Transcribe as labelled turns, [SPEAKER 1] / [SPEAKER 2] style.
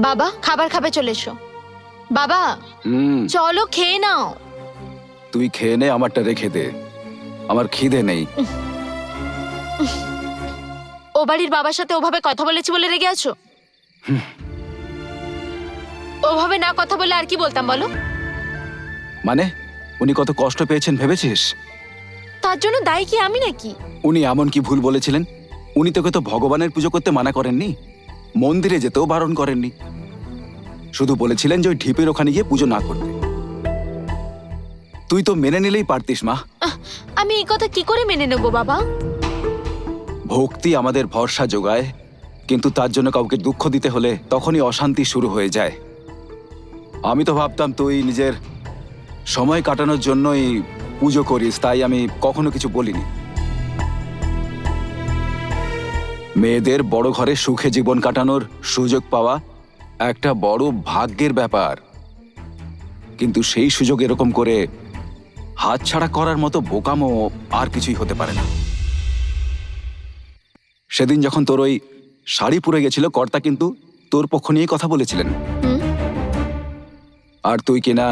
[SPEAKER 1] বাবা খাবার খাবে, চলে এসো। বাবা চলো খেয়ে নাও।
[SPEAKER 2] তুই খেয়ে নে, আমারটা রেখে দে, আমার খিদে নেই।
[SPEAKER 1] ও বাড়ির বাবার সাথে ওভাবে কথা বলেছি বলে রেগে আছো? ওভাবে না কথা বলে আর কি বলতাম বলো?
[SPEAKER 2] মানে উনি কত কষ্ট পেয়েছেন ভেবেছিস?
[SPEAKER 1] তার জন্য দায়ী কি আমি নাকি?
[SPEAKER 2] উনি এমন কি ভুল বলেছিলেন? উনি তোকে তো ভগবানের পুজো করতে মানা করেননি, মন্দিরে যেতেও বারণ করেননি, শুধু বলেছিলেন যে ওই ঢিপের ওখানে গিয়ে পুজো না করতে। তুই তো মেনে নিলেই পারতিস মা।
[SPEAKER 1] আমি এই কথা কি করে মেনে নেবো বাবা?
[SPEAKER 2] ভক্তি আমাদের ভরসা যোগায়, কিন্তু তার জন্য কাউকে দুঃখ দিতে হলে তখনই অশান্তি শুরু হয়ে যায়। আমি তো ভাবতাম তুই নিজের সময় কাটানোর জন্যই পুজো করিস, তাই আমি কখনো কিছু বলিনি। মেয়েদের বড় ঘরে সুখে জীবন কাটানোর সুযোগ পাওয়া একটা বড় ভাগ্যের ব্যাপার, কিন্তু সেই সুযোগ এরকম করে হাতছাড়া করার মতো বোকামো আর কিছুই হতে পারে না। সেদিন যখন তোর ওই শাড়ি পুড়ে গেছিল, কর্তা কিন্তু তোর পক্ষ নিয়ে কথা বলেছিলেন। আর তুই কিনা